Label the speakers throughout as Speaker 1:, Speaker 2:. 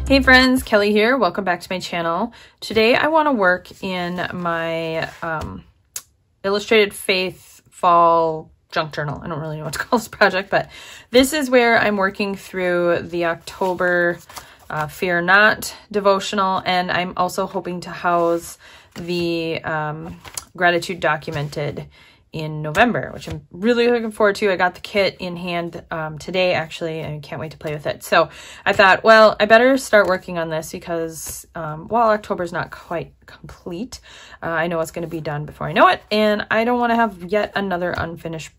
Speaker 1: Hey friends, Kelly here. Welcome back to my channel. Today I want to work in my Illustrated Faith Fall Junk Journal. I don't really know what to call this project, but this is where I'm working through the October Fear Not devotional, and I'm also hoping to house the Gratitude Documented in November, which I'm really looking forward to. I got the kit in hand today, actually, and I can't wait to play with it. So I thought, well, I better start working on this because while October's not quite complete, I know it's going to be done before I know it, and I don't want to have yet another unfinished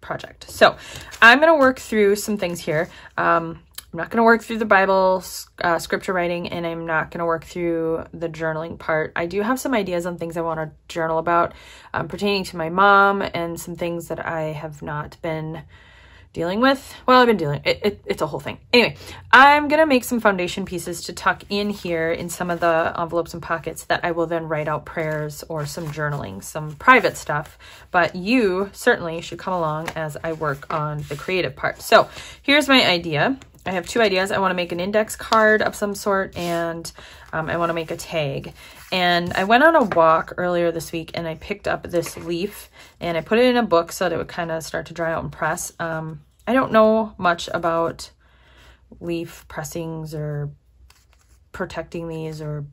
Speaker 1: project. So I'm going to work through some things here. I'm not going to work through the Bible scripture writing, and I'm not going to work through the journaling part. I do have some ideas on things I want to journal about pertaining to my mom and some things that I have not been dealing with. Well, I've been dealing, it's a whole thing. Anyway, I'm going to make some foundation pieces to tuck in here in some of the envelopes and pockets that I will then write out prayers or some journaling, some private stuff. But you certainly should come along as I work on the creative part. So here's my idea. I have two ideas. I want to make an index card of some sort, and I want to make a tag. And I went on a walk earlier this week, and I picked up this leaf, and I put it in a book so that it would kind of start to dry out and press. I don't know much about leaf pressings or protecting these or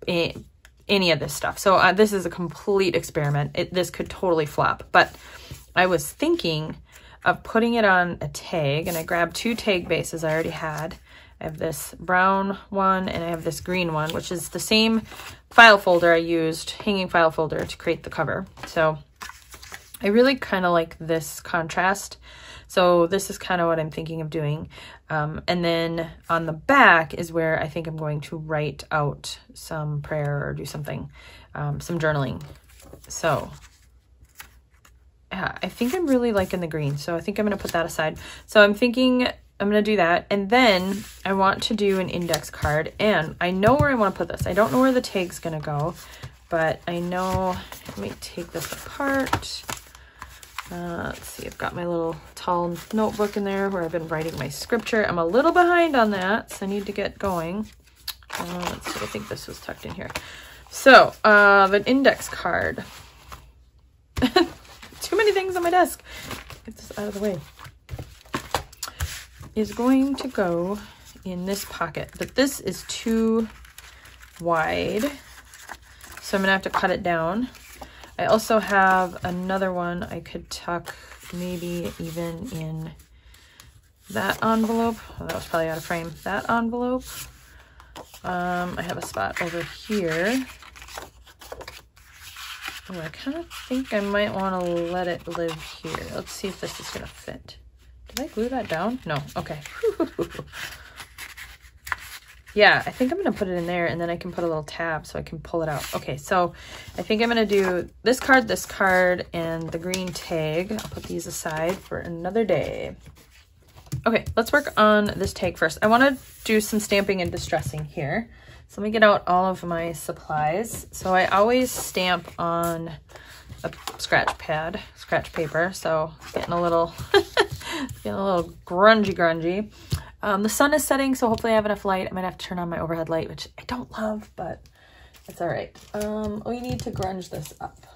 Speaker 1: any of this stuff. So this is a complete experiment. This could totally flop, but I was thinking of putting it on a tag, and I grabbed two tag bases I already had. I have this brown one and I have this green one, which is the same file folder I used, hanging file folder, to create the cover. So I really kind of like this contrast. So this is kind of what I'm thinking of doing. And then on the back is where I think I'm going to write out some prayer or do something, some journaling. So I think I'm really liking the green, so I think I'm going to put that aside. So I'm thinking I'm going to do that, and then I want to do an index card, and I know where I want to put this. I don't know where the tag's going to go, but I know, let me take this apart. Let's see, I've got my little tall notebook in there where I've been writing my scripture. I'm a little behind on that, so I need to get going. Let's see, I think this was tucked in here. So, the index card. Too many things on my desk. Get this out of the way. Is going to go in this pocket, but this is too wide, so I'm gonna have to cut it down. I also have another one I could tuck maybe even in that envelope. Oh, that was probably out of frame. That envelope. I have a spot over here. Oh, I kind of think I might want to let it live here. Let's see if this is going to fit. Did I glue that down? No. Okay. Yeah, I think I'm going to put it in there, and then I can put a little tab so I can pull it out. Okay, so I think I'm going to do this card, and the green tag. I'll put these aside for another day. Okay, let's work on this tag first. I want to do some stamping and distressing here. So let me get out all of my supplies. So I always stamp on a scratch paper. So getting a little, getting a little grungy. The sun is setting, so hopefully I have enough light. I might have to turn on my overhead light, which I don't love, but it's all right. We need to grunge this up.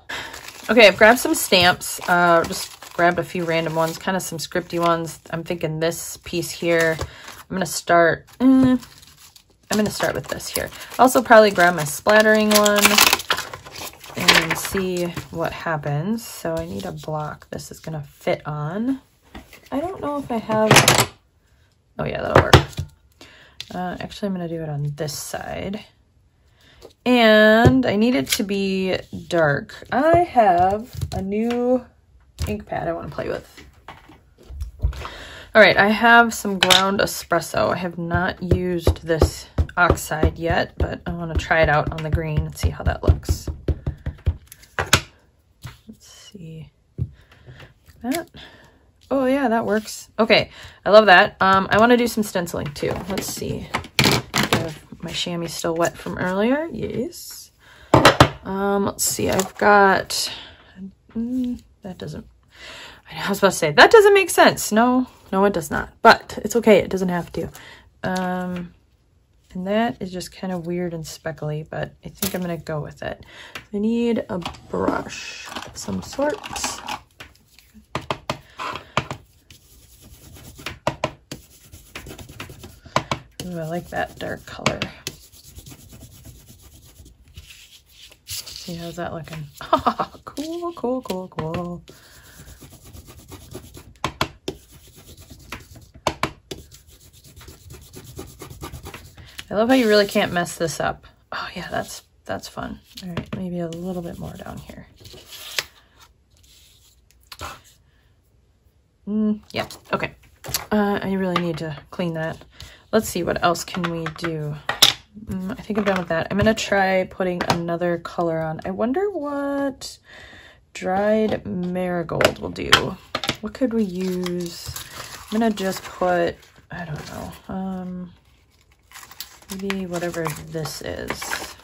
Speaker 1: Okay, I've grabbed some stamps. Just grabbed a few random ones, kind of some scripty ones. I'm thinking this piece here. I'm gonna start with this here. Also probably grab my splattering one and see what happens. So I need a block this is gonna fit on. I don't know if I have, oh yeah, that'll work. Actually, I'm gonna do it on this side. And I need it to be dark. I have a new ink pad I wanna play with. All right, I have some ground espresso. I have not used this oxide yet, but I want to try it out on the green and see how that looks. Let's see. That. Oh yeah, that works. Okay, I love that. I want to do some stenciling too. Let's see. My chamois still wet from earlier. Yes. Let's see. I've got. That doesn't. I was about to say that doesn't make sense. No, it does not. But it's okay. It doesn't have to. And that is just kind of weird and speckly, but I think I'm gonna go with it. I need a brush of some sort. Ooh, I like that dark color. See, how's that looking? Oh, cool, cool, cool, cool. I love how you really can't mess this up. Oh yeah, that's fun. All right, maybe a little bit more down here. Yeah, okay. I really need to clean that. Let's see, what else can we do? I think I'm done with that. I'm gonna try putting another color on. I wonder what dried marigold will do. What could we use? I'm gonna just put, I don't know, maybe whatever this is.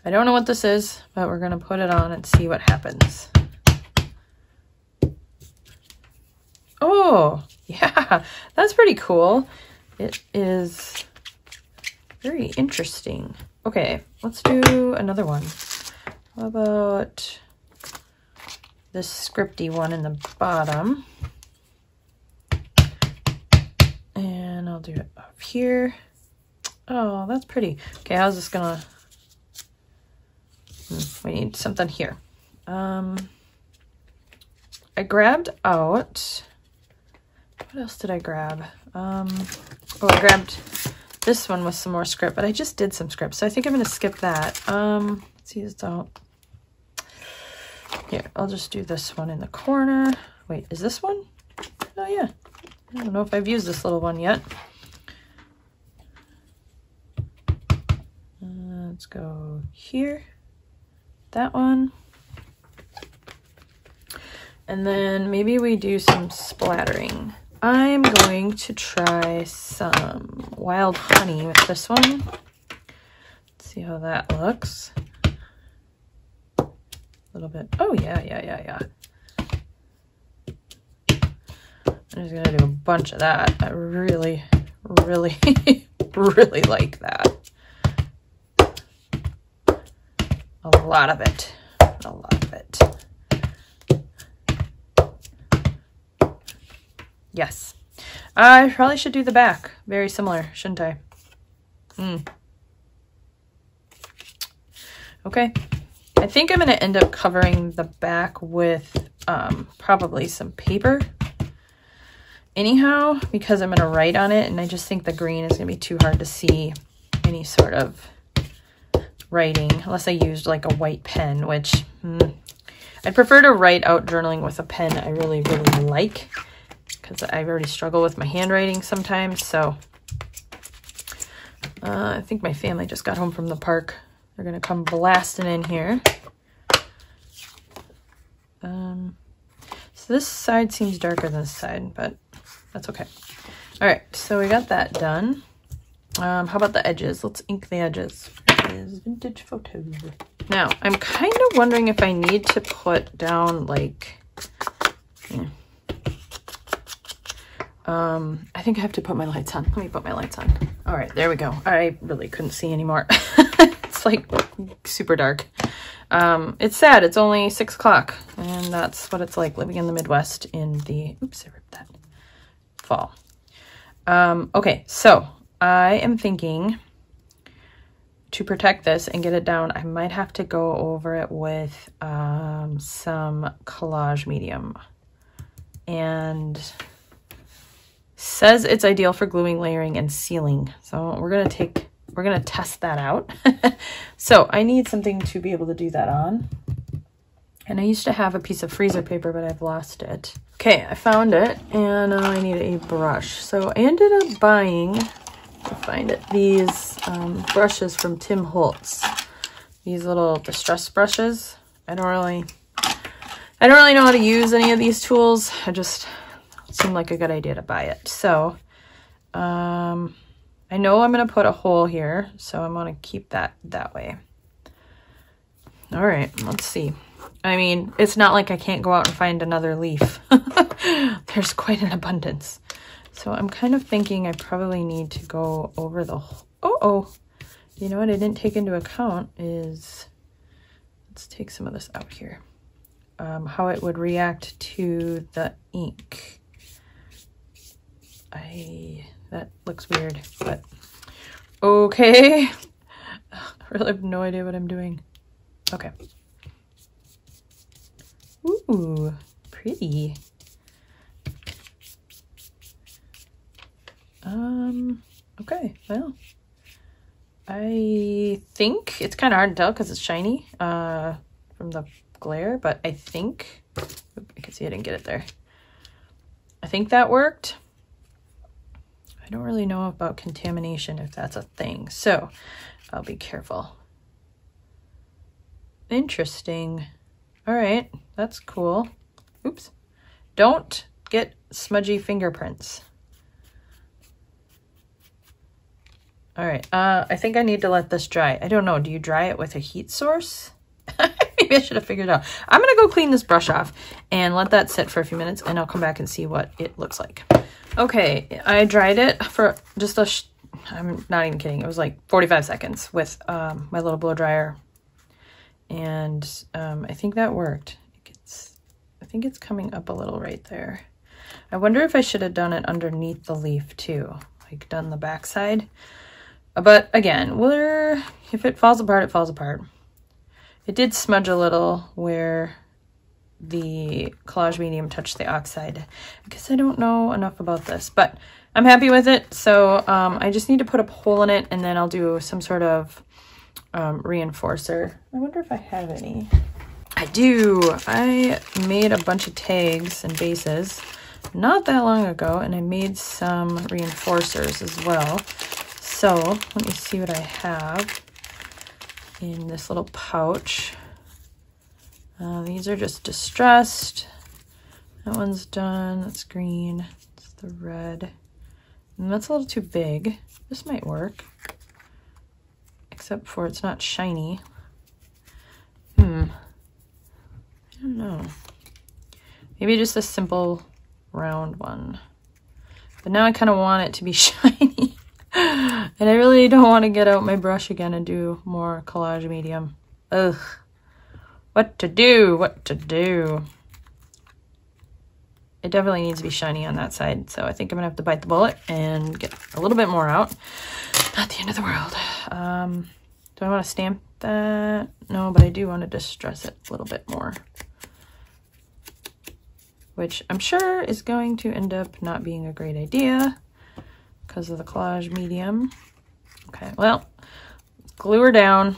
Speaker 1: I don't know what this is, but we're gonna put it on and see what happens. Oh, yeah, that's pretty cool. It is very interesting. Okay, let's do another one. How about this scripty one in the bottom? And I'll do it up here. Oh, that's pretty. Okay, how's this gonna... we need something here. I grabbed out... What else did I grab? Oh, I grabbed this one with some more script, but I just did some script, so I think I'm gonna skip that. Let's see this out. Here, I'll just do this one in the corner. Wait, is this one? Oh yeah. I don't know if I've used this little one yet. Let's go here. That one. And then maybe we do some splattering. I'm going to try some wild honey with this one. Let's see how that looks. A little bit. Oh, yeah. I'm just going to do a bunch of that. I really, really, really like that. A lot of it. A lot of it. Yes. I probably should do the back. Very similar, shouldn't I? Okay. I think I'm going to end up covering the back with probably some paper. Anyhow, because I'm going to write on it, and I just think the green is going to be too hard to see any sort of writing, unless I used like a white pen, which I'd prefer to write out journaling with a pen I really, really like, because I already struggle with my handwriting sometimes. So I think my family just got home from the park. They're going to come blasting in here. So this side seems darker than this side, but that's okay. All right, so we got that done. How about the edges? Let's ink the edges. Here's vintage photo. Now, I'm kind of wondering if I need to put down like... I think I have to put my lights on. Let me put my lights on. All right, there we go. I really couldn't see anymore. It's like super dark. It's sad. It's only 6 o'clock, and that's what it's like living in the Midwest in the, oops, I ripped that, fall. Okay, so I am thinking to protect this and get it down, I might have to go over it with some collage medium. And says it's ideal for gluing, layering, and sealing. So we're gonna test that out. So I need something to be able to do that on. And I used to have a piece of freezer paper, but I've lost it. Okay, I found it, and now I need a brush. So I ended up buying, to find it, these brushes from Tim Holtz. These little distress brushes. I don't really know how to use any of these tools. It seemed like a good idea to buy it. So I know I'm going to put a hole here, so I'm going to keep that way. All right, let's see. I mean, it's not like I can't go out and find another leaf. There's quite an abundance. So I'm kind of thinking I probably need to go over the, oh, you know what I didn't take into account is, let's take some of this out here, how it would react to the ink. That looks weird, but okay. I really have no idea what I'm doing. Okay. Ooh, pretty. Okay, well, I think it's kind of hard to tell because it's shiny from the glare, but I think, I can see I didn't get it there. I think that worked. I don't really know about contamination, if that's a thing, so I'll be careful. Interesting. All right, that's cool. Oops. Don't get smudgy fingerprints. All right, I think I need to let this dry. I don't know, do you dry it with a heat source? Maybe I should have figured it out. I'm gonna go clean this brush off and let that sit for a few minutes, and I'll come back and see what it looks like. Okay, I dried it for just I'm not even kidding, it was like 45 seconds with my little blow dryer. And I think that worked. I think it's coming up a little right there. I wonder if I should have done it underneath the leaf too, like done the backside. But again, if it falls apart, it falls apart. It did smudge a little where the collage medium touched the oxide. I guess I don't know enough about this, but I'm happy with it. So I just need to put a hole in it, and then I'll do some sort of reinforcer. I wonder if I have any. I do. I made a bunch of tags and bases not that long ago, and I made some reinforcers as well. So let me see what I have in this little pouch. These are just distressed. That one's done. That's green. It's the red. And that's a little too big. This might work, except for it's not shiny. I don't know. Maybe just a simple round one. But now I kind of want it to be shiny. And I really don't want to get out my brush again and do more collage medium. Ugh. What to do? What to do? It definitely needs to be shiny on that side. So I think I'm going to have to bite the bullet and get a little bit more out. Not the end of the world. Do I want to stamp that? No, but I do want to distress it a little bit more, which I'm sure is going to end up not being a great idea because of the collage medium. Okay, well, glue her down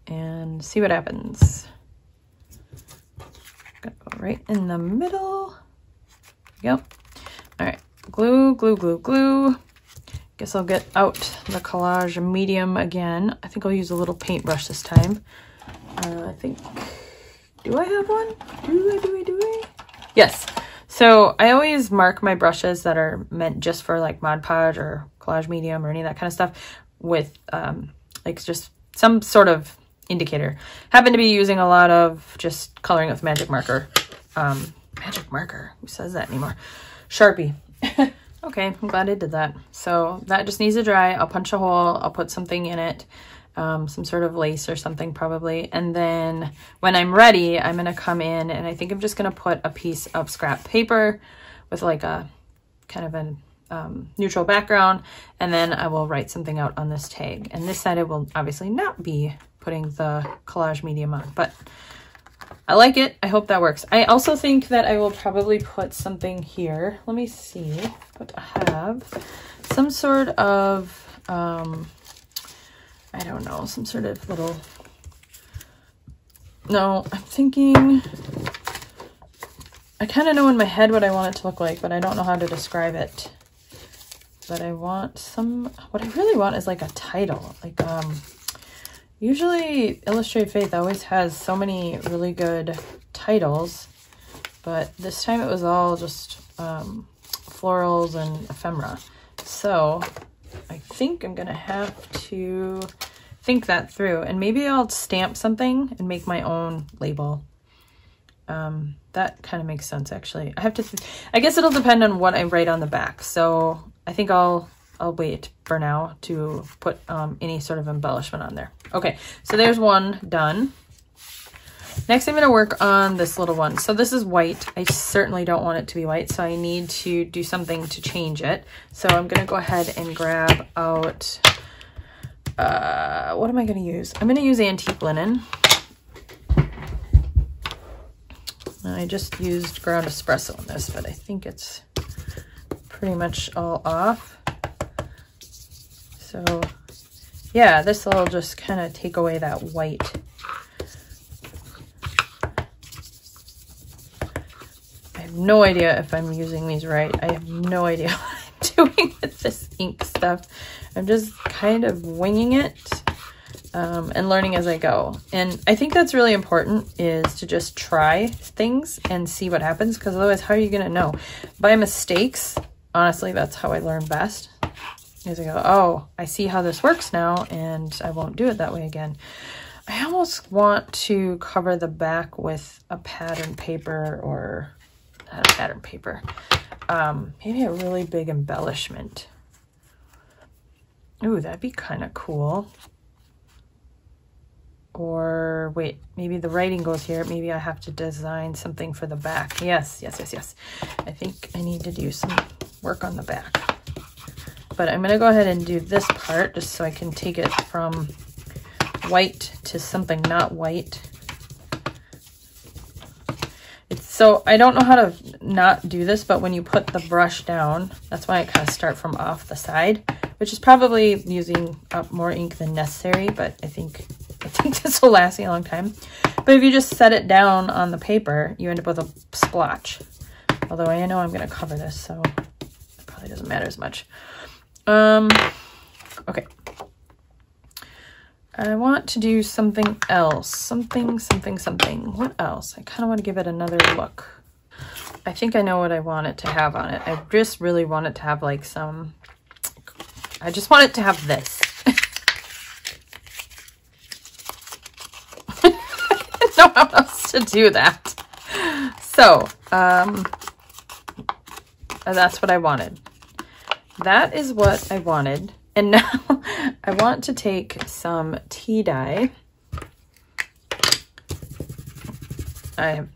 Speaker 1: and see what happens. Gonna go right in the middle. Yep. All right, glue, glue, glue, glue. Guess I'll get out the collage medium again. I think I'll use a little paintbrush this time. I think, do I have one? Do I? Yes. So I always mark my brushes that are meant just for like Mod Podge or collage medium or any of that kind of stuff with like just some sort of indicator. Happen to be using a lot of just coloring with magic marker. Magic marker, who says that anymore? Sharpie. Okay, I'm glad I did that. So that just needs to dry. I'll punch a hole, I'll put something in it, some sort of lace or something probably. And then when I'm ready, I'm gonna come in and I think I'm just gonna put a piece of scrap paper with like a kind of an neutral background, and then I will write something out on this tag. And this side I will obviously not be putting the collage medium on, but I like it. I hope that works. I also think that I will probably put something here. Let me see what I have. Some sort of, I don't know, some sort of little, no, I'm thinking, I kind of know in my head what I want it to look like, but I don't know how to describe it. But I want what I really want is like a title, like, usually Illustrated Faith always has so many really good titles, but this time it was all just florals and ephemera. So I think I'm gonna have to think that through, and maybe I'll stamp something and make my own label. That kind of makes sense, actually. I have to, I guess it'll depend on what I write on the back. So I think I'll wait for now to put any sort of embellishment on there. Okay, so there's one done. Next, I'm going to work on this little one. So this is white. I certainly don't want it to be white, so I need to do something to change it. So I'm going to go ahead and grab out, what am I going to use? I'm going to use antique linen. I just used ground espresso in this, but I think it's pretty much all off. So yeah, this will just kind of take away that white. I have no idea if I'm using these right. I have no idea what I'm doing with this ink stuff. I'm just kind of winging it. And learning as I go. And I think that's really important, is to just try things and see what happens, because otherwise how are you going to know? By mistakes, honestly, that's how I learn best. Is I go, oh, I see how this works now, and I won't do it that way again. I almost want to cover the back with a pattern paper, or not a pattern paper, maybe a really big embellishment. Ooh, that'd be kind of cool. Or wait, maybe the writing goes here. Maybe I have to design something for the back. Yes, yes, yes, yes. I think I need to do some work on the back. But I'm going to go ahead and do this part just so I can take it from white to something not white. So I don't know how to not do this, but when you put the brush down, that's why I kind of start from off the side, which is probably using up more ink than necessary, but I think this will last me a long time. But if you just set it down on the paper, you end up with a splotch. Although I know I'm going to cover this, so it probably doesn't matter as much. Okay. I want to do something else. Something. What else? I kind of want to give it another look. I think I know what I want it to have on it. I just really want it to have like some... I just want it to have this. I don't know how else to do that. So, that's what I wanted. That is what I wanted. And now I want to take some tea dye.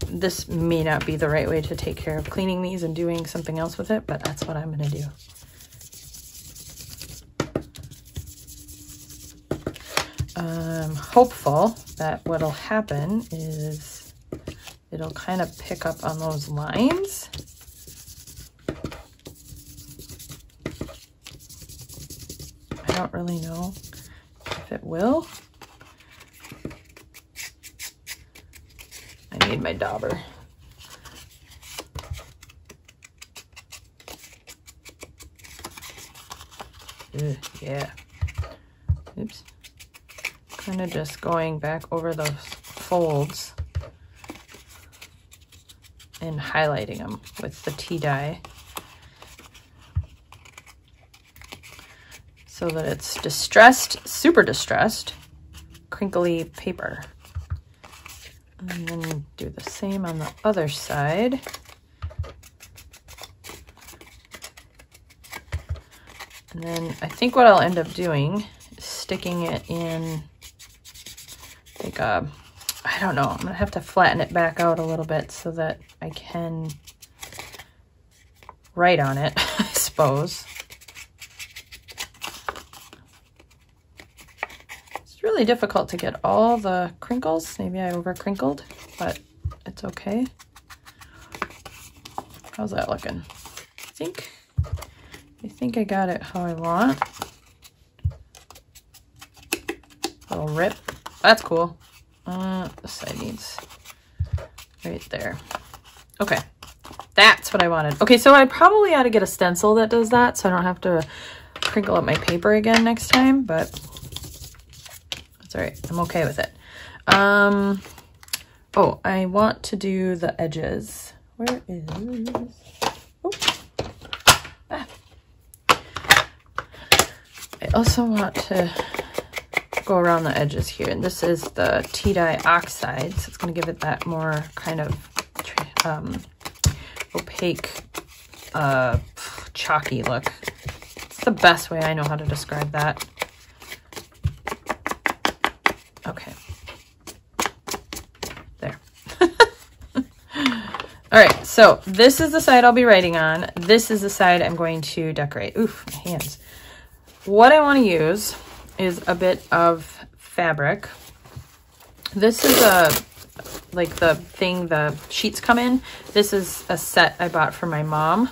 Speaker 1: This may not be the right way to take care of cleaning these and doing something else with it, but that's what I'm going to do. I'm hopeful that what'll happen is it'll kind of pick up on those lines. I don't really know if it will. I need my dauber. Ugh, yeah. Oops. Kind of just going back over those folds and highlighting them with the tea dye so that it's distressed, super distressed, crinkly paper. And then do the same on the other side. And then I think what I'll end up doing is sticking it in like a, I don't know, I'm gonna have to flatten it back out a little bit so that I can write on it, I suppose. It's really difficult to get all the crinkles. Maybe I over crinkled, but it's okay. How's that looking? I think I got it how I want. Little rip. That's cool. This side needs right there. Okay, that's what I wanted. Okay, so I probably ought to get a stencil that does that so I don't have to crinkle up my paper again next time, but that's all right. I'm okay with it. Oh, I want to do the edges. Where is... Oh. Ah. I also want to go around the edges here, and this is the tea dye oxide, so it's going to give it that more kind of opaque, chalky look. It's the best way I know how to describe that. Okay. There. All right, so this is the side I'll be writing on. This is the side I'm going to decorate. Oof, my hands. What I want to use is a bit of fabric. This is like the thing the sheets come in. This is a set I bought for my mom.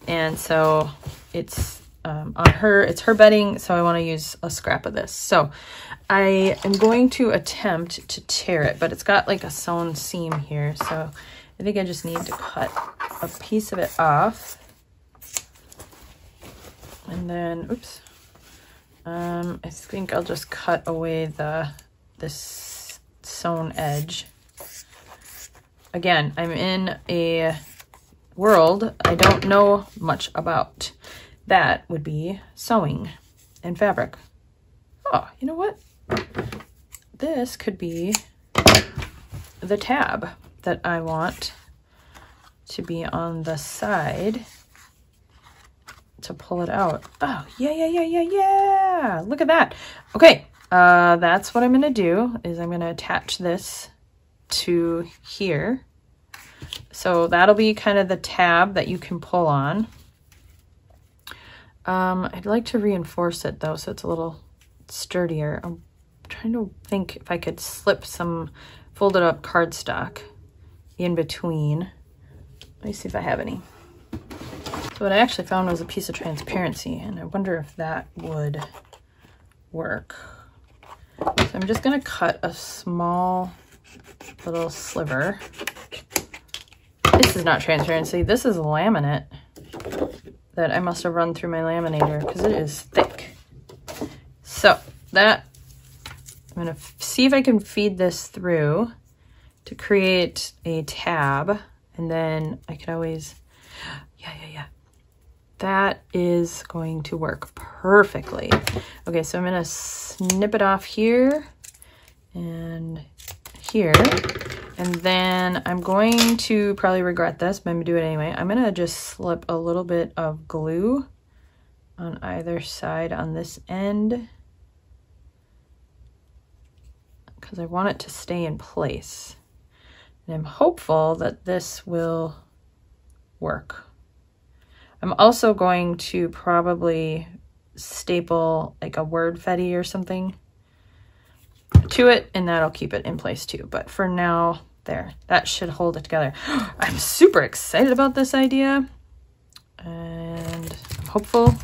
Speaker 1: And so it's it's her bedding, so I want to use a scrap of this. So I am going to attempt to tear it, but it's got like a sewn seam here. So I think I just need to cut a piece of it off. And then, oops. I think I'll just cut away this sewn edge. Again, I'm in a world I don't know much about. That would be sewing and fabric. Oh, you know what? This could be the tab that I want to be on the side to pull it out. Oh, yeah. Look at that. Okay, that's what I'm gonna do, is I'm gonna attach this to here. So that'll be kind of the tab that you can pull on. I'd like to reinforce it though, so it's a little sturdier. I'm trying to think if I could slip some folded up cardstock in between. Let me see if I have any. So what I actually found was a piece of transparency, and I wonder if that would work. So I'm just gonna cut a small little sliver. This is not transparency, this is laminate that I must have run through my laminator because it is thick. So that, I'm gonna see if I can feed this through to create a tab, and then I could always, yeah. That is going to work perfectly. Okay, so I'm gonna snip it off here and here. And then I'm going to probably regret this, but I'm gonna do it anyway. I'm gonna just slip a little bit of glue on either side on this end because I want it to stay in place. And I'm hopeful that this will work. I'm also going to probably staple like a word fetty or something to it, and that'll keep it in place too. But for now, there, that should hold it together. I'm super excited about this idea, and I'm hopeful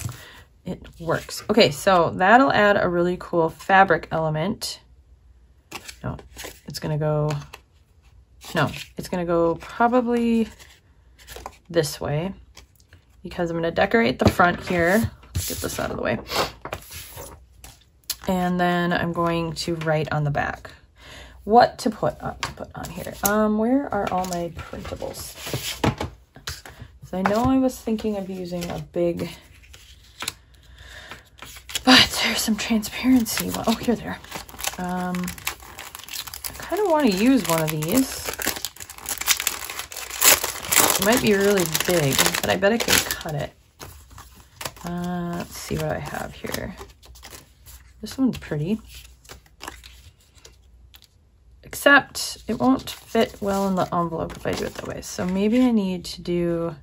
Speaker 1: it works. Okay, so that'll add a really cool fabric element. No, it's gonna go probably this way, because I'm gonna decorate the front here. Let's get this out of the way. And then I'm going to write on the back what to put on here. Where are all my printables? So I know I was thinking of using a big, but there's some transparency. Oh, here they are. I kind of want to use one of these. It might be really big, but I bet I can cut it. Let's see what I have here. This one's pretty. Except it won't fit well in the envelope if I do it that way. So maybe I need to do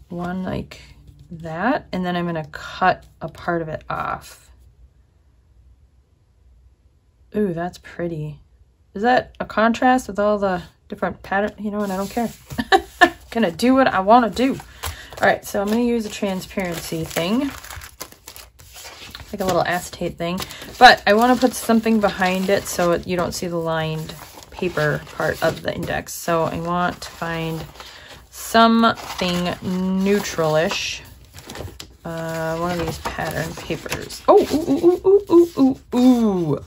Speaker 1: one like that, and then I'm gonna cut a part of it off. Ooh, that's pretty. Is that a contrast with all the different patterns? You know what, I don't care. I'm gonna do what I wanna do. All right, so I'm gonna use a transparency thing, like a little acetate thing, but I want to put something behind it so you don't see the lined paper part of the index. So I want to find something neutralish. One of these pattern papers. Oh,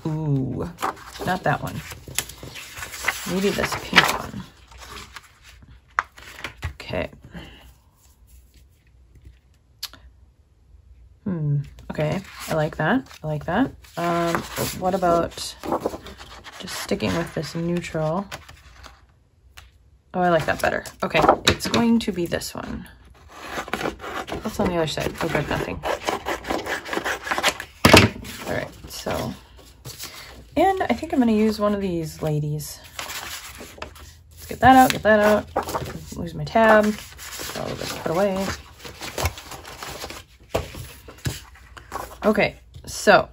Speaker 1: ooh. Not that one. Maybe this pink one. Okay. Okay, I like that. What about just sticking with this neutral? Oh, I like that better. Okay, it's going to be this one. What's on the other side? Oh, good, nothing. All right, so, and I think I'm going to use one of these ladies. Let's get that out, get that out. Lose my tab. So I'll just put away. Okay, so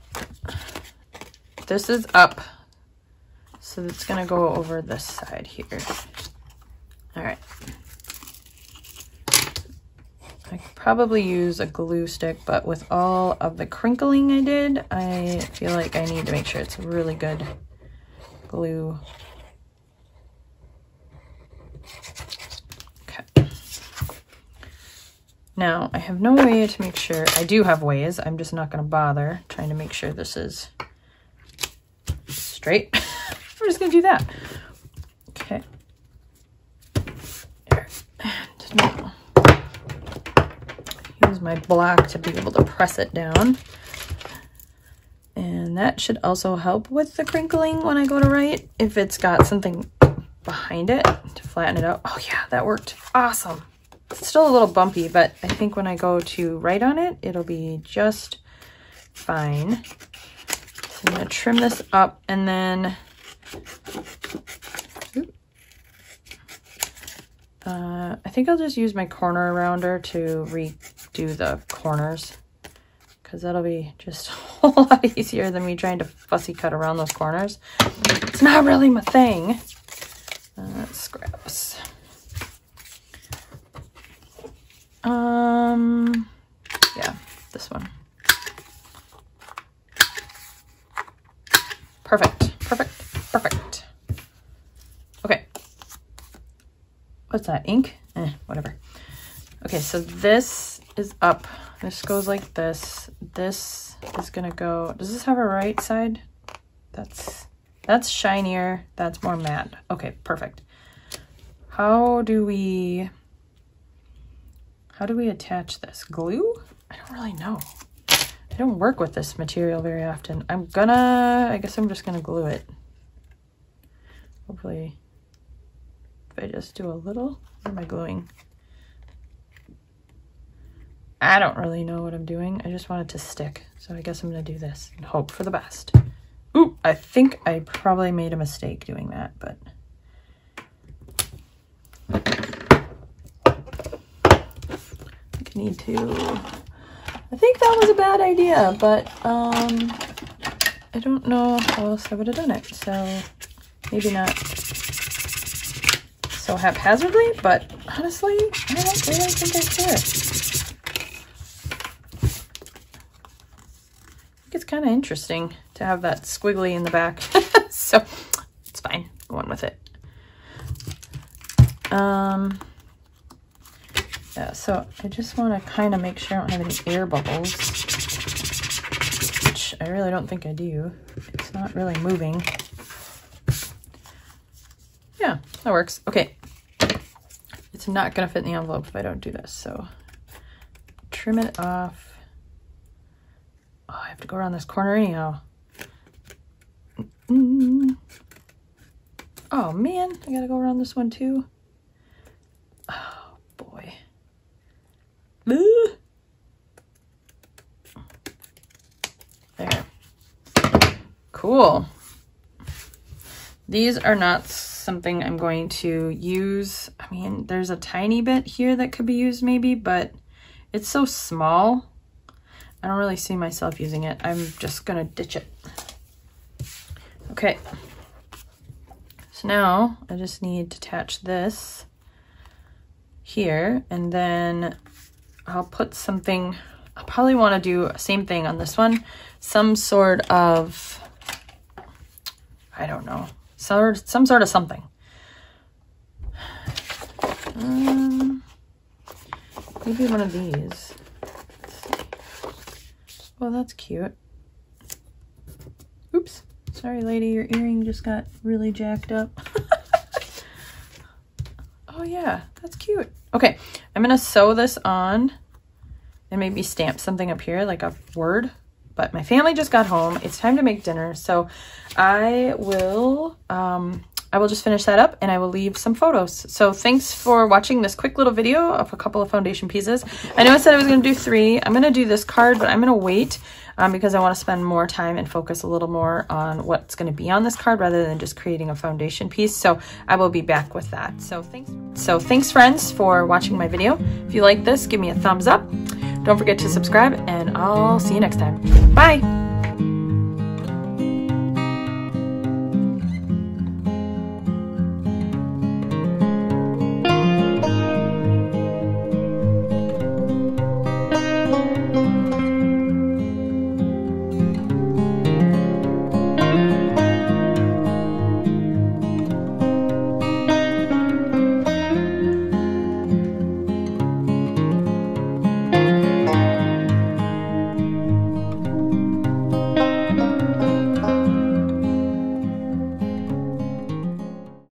Speaker 1: this is up. So it's going to go over this side here. All right. I could probably use a glue stick, but with all of the crinkling I did, I feel like I need to make sure it's really good glue. Okay. Now, I have no way to make sure. I do have ways. I'm just not going to bother trying to make sure this is straight. I'm just going to do that. Okay. And now, use my block to be able to press it down. And that should also help with the crinkling when I go to write, if it's got something behind it to flatten it out. Oh yeah, that worked. Awesome. It's still a little bumpy, but I think when I go to write on it, it'll be just fine. So I'm going to trim this up, and then I think I'll just use my corner rounder to redo the corners, because that'll be just a whole lot easier than me trying to fussy cut around those corners. It's not really my thing. Scraps. Yeah, this one. Perfect, perfect, perfect. Okay. What's that, ink? Whatever. Okay, so this is up. This goes like this. This is gonna go, does this have a right side? That's shinier, that's more matte. Okay, perfect. How do we attach this? Glue? I don't really know. I don't work with this material very often. I guess I'm just gonna glue it. Hopefully, if I just do a little, what am I gluing? I don't really know what I'm doing. I just want it to stick. So I guess I'm gonna do this and hope for the best. Ooh, I think I probably made a mistake doing that, but. Need to, I think that was a bad idea, but I don't know how else I would have done it, so maybe not so haphazardly, but honestly, I don't really think I care. I think it's kind of interesting to have that squiggly in the back, so it's fine, go on with it. Yeah, so I just want to kind of make sure I don't have any air bubbles, which I really don't think I do. It's not really moving. Yeah, that works. Okay. It's not going to fit in the envelope if I don't do this, so trim it off. Oh, I have to go around this corner anyhow. Oh man, I got to go around this one too. Oh boy. There. Cool. These are not something I'm going to use. I mean, there's a tiny bit here that could be used maybe, but it's so small. I don't really see myself using it. I'm just gonna ditch it. Okay. So now I just need to attach this here, and then I'll put something, I'll probably want to do the same thing on this one. Some sort of, I don't know, some sort of something. Maybe one of these. Oh, that's cute. Oops. Sorry, lady, your earring just got really jacked up. Oh yeah, that's cute. Okay, I'm gonna sew this on and maybe stamp something up here, like a word. But my family just got home. It's time to make dinner, so I will I will just finish that up and I will leave some photos. So thanks for watching this quick little video of a couple of foundation pieces. I know I said I was going to do 3. I'm going to do this card, but I'm going to wait because I want to spend more time and focus a little more on what's going to be on this card rather than just creating a foundation piece. So I will be back with that. So thanks friends for watching my video. If you like this, give me a thumbs up. Don't forget to subscribe and I'll see you next time. Bye.